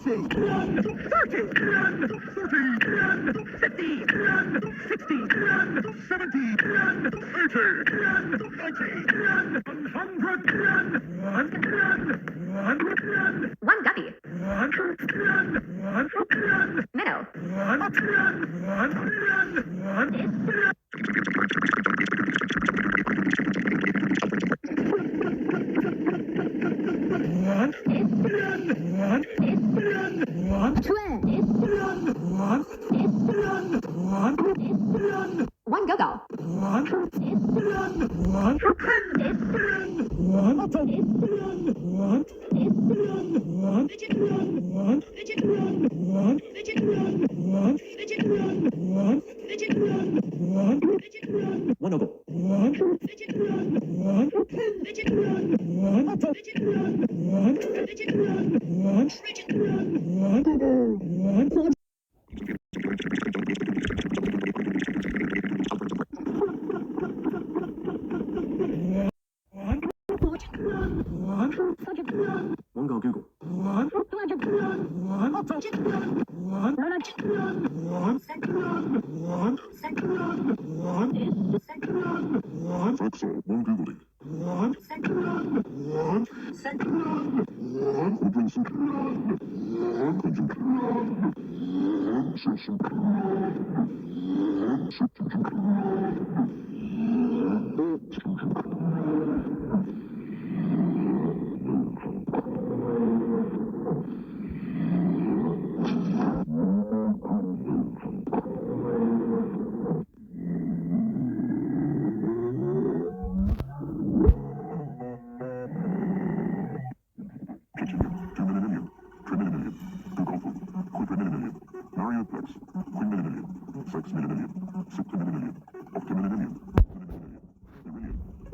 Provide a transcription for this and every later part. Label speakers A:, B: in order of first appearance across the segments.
A: One guppy. Minnow. One go-go.
B: One ogle. One go Google.
C: Axel, one Googling.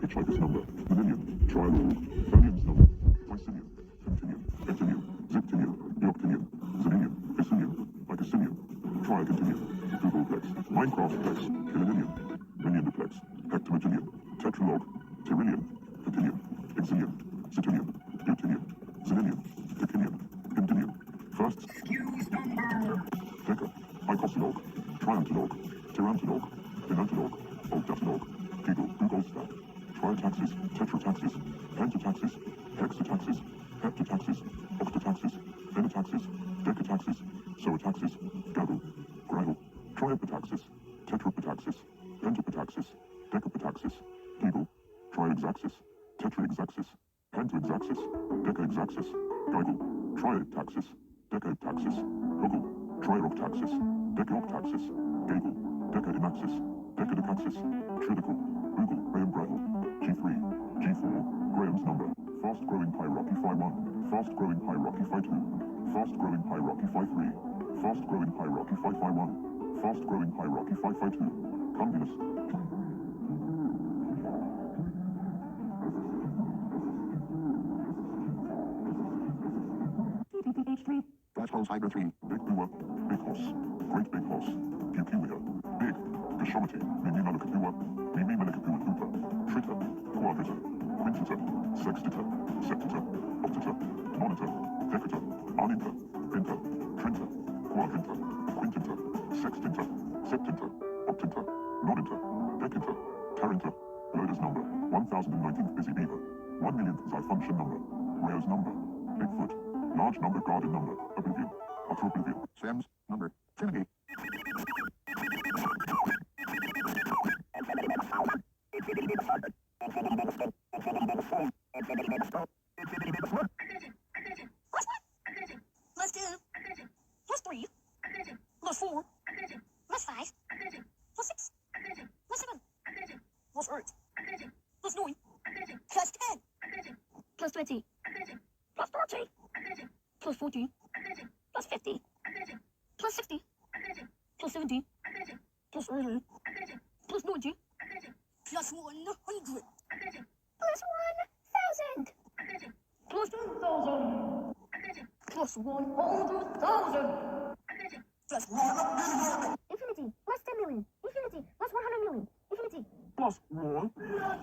C: Hitchhiker's number, millennium, trillion, Fermium's number, Vicinium, Continuum, Etinium, Ziptinium, Eoctinium, Zilinium, Ficinium, Icosinium, Triacontinuum, Googleplex, Minecraftplex, Kililinium, Minionduplex, Hectametinium, Tetralog, Tyrillium, Fatinium, Exilium, Citinium, Deutinium, Zilinium, Decinium, Himdinium, First Deca, Icosilog, Triantilog, Tyrantilog, Penantilog, Octatilog, Giggle, Tritaxis, Tetrataxis, Pentataxis, Hexataxis, Heptataxis, Octataxis, Penataxis, Decataxis, Zootaxis, Gaggle, Gravel, Triopataxis, Tetrapataxis, Pentapataxis, Decapataxis, Giggle, Triexaxis, Tetraexaxis, Pentaexaxis, Decaexaxis, Giggle, Triataxis, Decataxis, Goggle, Trioctaxis, Decaoctaxis, Gaggle, Decainaxis, Decadacaxis, Tridical, Google, Graham Gravel, G3, G4, Graham's number, fast-growing hierarchy Phi 1, fast-growing hierarchy Phi 2, fast-growing hierarchy Phi 3, fast-growing hierarchy Phi 1, fast-growing hierarchy Phi 2, Cumulus. Flash holes Hydra 3, Big Bua, Big Horse, Great Big Horse, Buculia, Big, Gashomity, Mimi Malakapua, Mimi Malakapua Hooper, Trita, Quadrita, Quintita, Sextita, Septita, Octita, Nonita, Decata, Aninta, Pinta, Trinta, Quadrinta, Quintinta, Sextinta, Septinta, Octinta, Nonita, Decinta, Tarinta, Loader's number, 1019th Busy Beaver, 1 millionth Xifunction number, Rare's number, Bigfoot, large number Garden number, Oblivion, Utter Oblivion, Sam's number, Trinity.
D: Plus 2, plus 3, plus 4, plus 5, plus 6, plus 7, plus 8, plus 9, plus 10, plus 20, plus 30, plus 40, plus 50, plus 60, plus 70, plus 80, plus 90, plus 100, plus 1,000, plus 2,000, plus 100,000, plus 1 million, infinity, plus 10 million, infinity, plus 100 million, infinity, plus 1,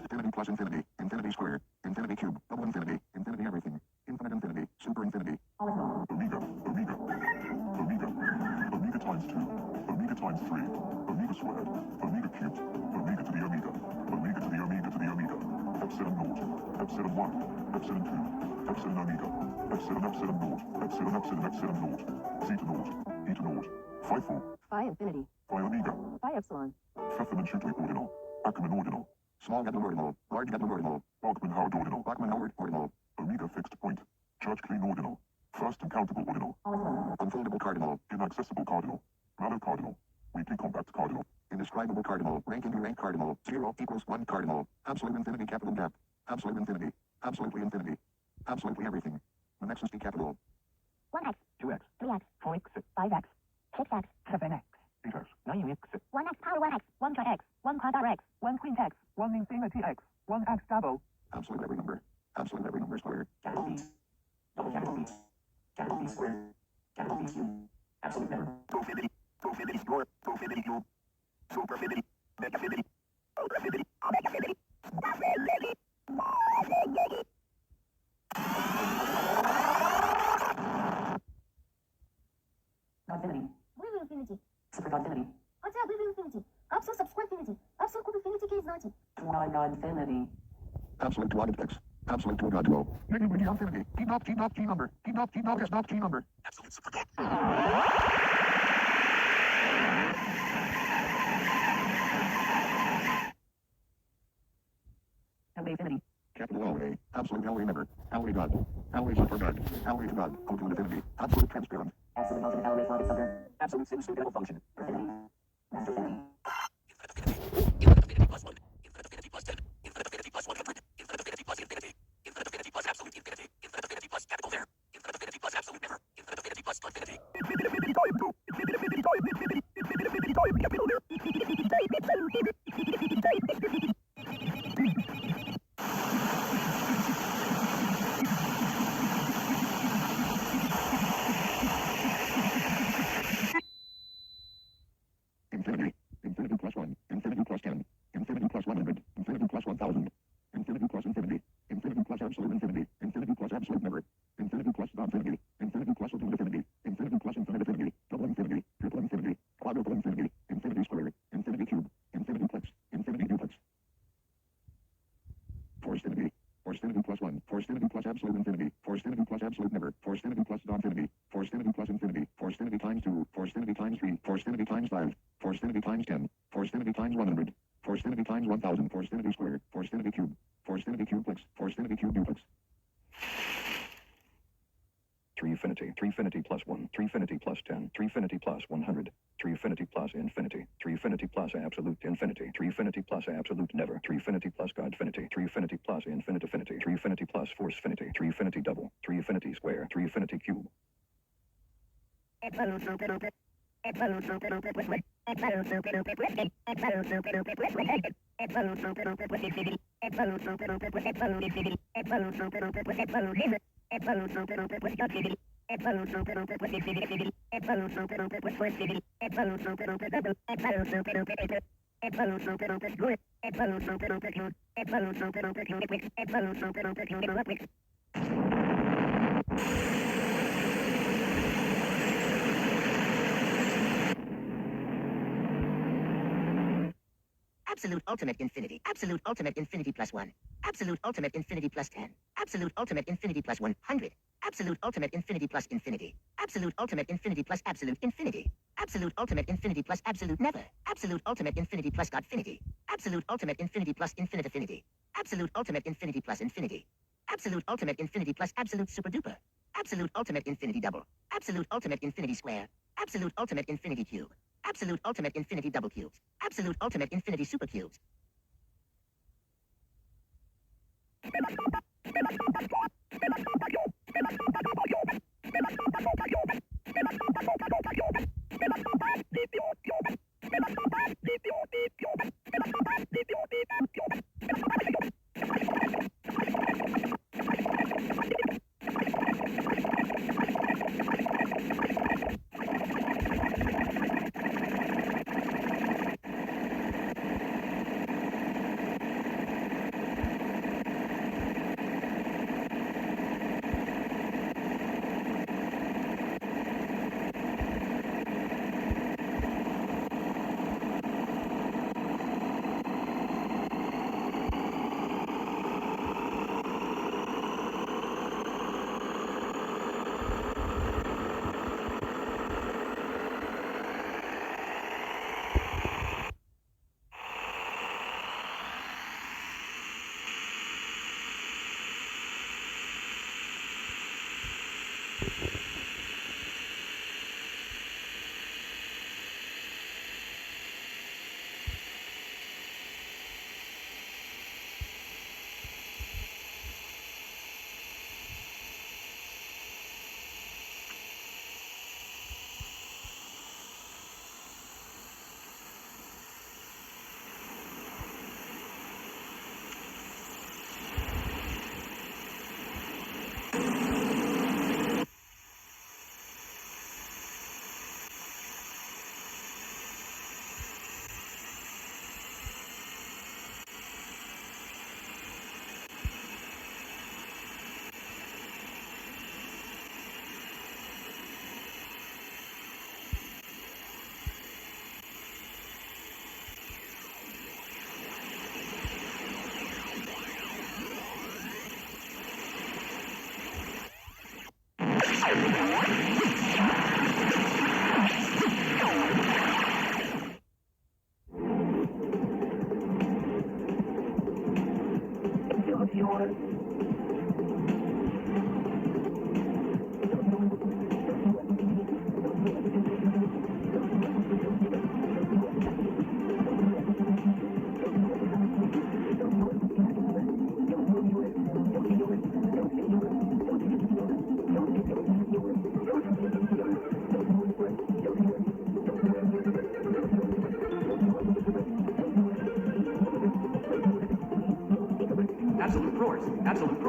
C: Infinity plus infinity, infinity squared, infinity cube, double infinity, infinity everything, infinite infinity, super infinity,
A: All is well.
C: Omega, Omega, times 2, omega times 3, omega squared, omega cubed, omega to the omega, omega to the omega to the omega, epsilon naught, epsilon 1, epsilon 2, epsilon omega, epsilon epsilon naught, epsilon epsilon epsilon naught, zeta naught, eta naught, phi 4,
A: Phi infinity.
C: phi omega,
A: Phi epsilon.
C: Pfefferman-Schulte ordinal, Ackermann ordinal,
E: Small Gatling ordinal, large Gatling ordinal,
C: Bachmann-Howard ordinal,
E: Bachmann-Howard ordinal,
C: omega fixed point, Church-Klein ordinal, first uncountable ordinal,
E: unfoldable cardinal,
C: inaccessible cardinal, Mallow cardinal, weakly compact cardinal,
E: indescribable cardinal, rank into rank cardinal, 0 equals 1 cardinal, absolute infinity capital gap, absolute infinity, absolutely infinity, absolutely everything. The nexus be capital.
A: 1x,
B: 2x,
A: 3x,
B: 4x,
A: 5x, 6x,
B: 7x,
C: 8x,
B: 9x,
A: 1x power 1x, 1 trig x, 1 quadr x, 1 queen x, 1 infinity x, 1x double.
E: Absolute every number squared.
B: Capital B. Double capital B. Capital B squared. Capital B cubed. Absolute never.
E: Profinity, profinity square, profinity cube, superfinity, megafinity, ultrafinity, megafinity, profinity.
B: Godfinity.
D: Вывел infinity.
B: Super Godfinity.
D: Хотя вывел infinity. Absolute subsquare infinity. Absolute cube infinity k знати.
B: Godfinity.
E: Absolute to x, absolute to God low.
C: negative infinity, T naught G number, T naught S naught G number,
E: Absolute super God.
B: Double infinity.
E: Capital Alway, absolute Alway never, Alway God, Alway super God, Alway to God, ultimate infinity, absolute transparent.
B: Absolute ultimate always logic subgroup. Absolute sin pseudo function. Infinity. Master infinity.
E: Infinity plus 1, infinite infinity plus 10, infinite infinity plus 100, infinite infinity plus infinity, infinite infinity plus absolute infinity, infinite infinity plus capital there, infinite infinity plus absolute never, infinite infinity plus infinity. Infinite infinity time 2, infinite infinity time infinity, infinite infinity time capital there, infinite infinity time absolute, infinite infinity time infinity. Infinity, infinity plus 1, infinity plus 10, infinity plus 100, infinity plus 1000, infinity plus infinity, infinity plus absolute infinity, infinity plus absolute never, infinity plus infinity, infinity plus ultimate infinity, infinity plus infinite infinity, double infinity, triple infinity, quadruple infinity, infinity square, infinity cube, infinity plex, infinity duplex. Force infinity, force infinity plus 1, force infinity plus absolute infinity, force infinity plus absolute never, force infinity plus infinity, force infinity plus infinity, force infinity times 2, force infinity times 3, force infinity times 5, force infinity times 10, force infinity times 100, force infinity times 1000, force infinity square, force infinity cube, force infinity cube plex, force infinity cube duplex. 3 infinity plus 1, 3 infinity plus 10, 3 infinity plus 100, 3 infinity plus infinity, 3 infinity plus absolute infinity, 3 infinity plus absolute never, 3 infinity plus Godfinity, 3 infinity plus infinite infinity, 3 infinity plus forcefinity, 3 infinity double, 3 infinity square, 3 infinity cube.
F: Absolute ultimate infinity plus 1, absolute ultimate infinity plus 10, absolute ultimate infinity plus 100, absolute ultimate infinity plus infinity, absolute ultimate infinity plus absolute infinity, absolute ultimate infinity plus absolute never, absolute ultimate infinity plus Godfinity, absolute ultimate infinity plus infinite affinity, absolute ultimate infinity plus infinity, absolute ultimate infinity plus absolute super duper, absolute ultimate infinity double, absolute ultimate infinity square, absolute ultimate infinity cube, absolute ultimate infinity double cubes, absolute ultimate infinity super cubes.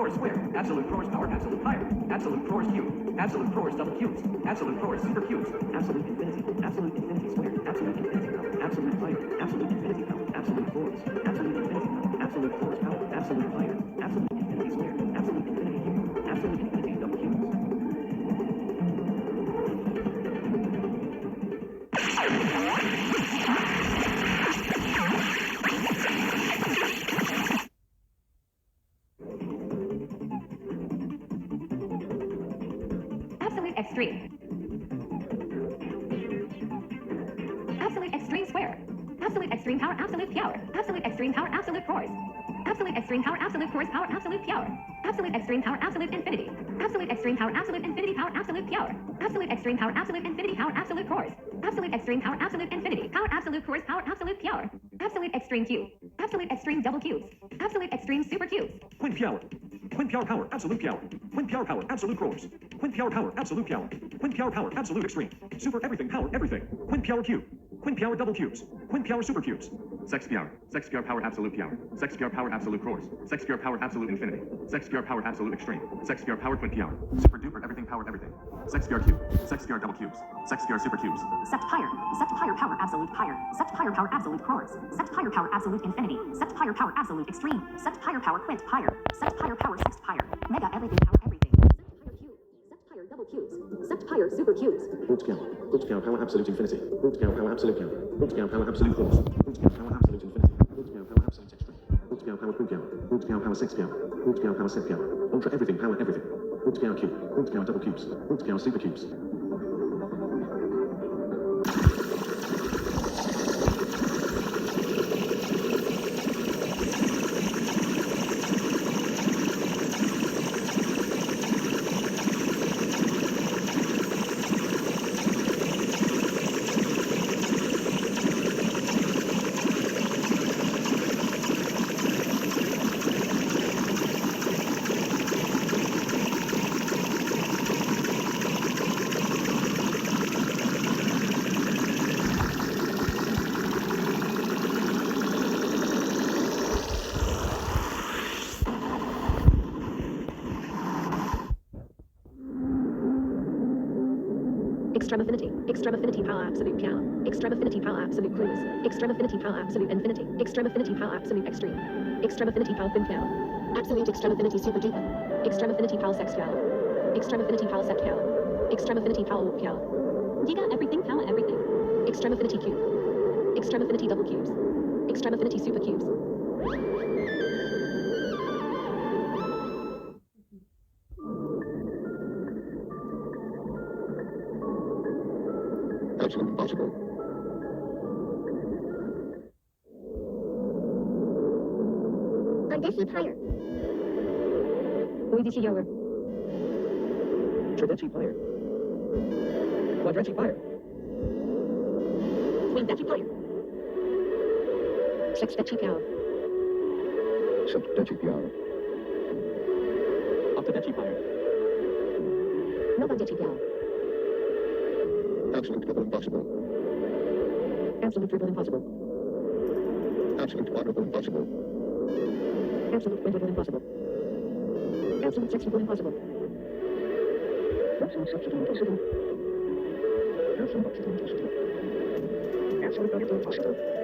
B: Course square, absolute course power, absolute higher, absolute course cube, absolute course double cubes, absolute course super cubes, absolute infinity square, absolute infinity power, absolute higher, absolute infinity power, absolute course, absolute infinity power, absolute course power, absolute higher, absolute infinity square, absolute infinity cube, absolute infinity double cubes.
G: Absolute extreme. Absolute extreme square. Absolute extreme power, absolute power. Absolute extreme power, absolute force. Absolute extreme power, absolute force power, absolute power. Absolute extreme power, absolute infinity. Absolute extreme power, absolute infinity power, absolute power. Absolute extreme power, absolute infinity power, absolute force. Absolute extreme power, absolute infinity power, absolute force power, absolute power. Absolute extreme cube. Absolute extreme double cubes. Absolute extreme super cubes.
H: Quint power. Quint power, absolute power. Quint power, absolute course. Quint power, absolute power. Quint power, absolute extreme. Super everything, power, everything. Quint power cube. Quint power double cubes. Quint power super cubes.
I: Sex PR power absolute power. Sex PR power absolute course. Sex PR power absolute infinity. Sex PR power absolute extreme. Sex PR power quint PR. Super duper everything power everything. Sex PR cube. Sex PR double cubes. Sex PR super cubes.
G: Sept higher power, absolute higher. Sept higher power, absolute course. Sept higher power, absolute infinity. Sept higher power, absolute extreme. Sept higher power, quint higher. Sept higher power, sext higher. Mega everything power, everything. Sept higher cube. Sept higher double cubes. Sept higher super cubes.
B: Root power power absolute infinity. Root power absolute power. Root power absolute force. Root power absolute infinity. Root power absolute extreme. Root power quint power. Root power sex power. Root power set power. Ultra everything power everything. Root power cube. Root power double cubes. Root power super cubes.
G: Extreme affinity power, absolute power. Extreme affinity power, absolute cruise. Extreme affinity power, absolute infinity. Extreme affinity power, absolute extreme. Extreme affinity power, quint power. Absolute extreme affinity super duper. Extreme affinity power, sex power. Extreme affinity power, sept power. Extreme affinity power, warp power. Giga everything power, everything. Extreme affinity cube. Extreme affinity double cubes. Extreme affinity super cubes.
E: Absolute impossible.
D: Ardesi higher.
G: Oidici lower.
B: Trideci higher. Quadreci higher.
G: Quinteci higher. Sexteci power.
E: Septeci power.
B: Octodeci higher.
G: Novadeci power.
E: Absolute triple impossible.
G: Absolute triple impossible.
E: Absolute quadruple impossible.
G: Absolute quintuple impossible. Absolute sextuple impossible. Absolute sextuple impossible. Absolute octuple impossible. Absolute octuple impossible.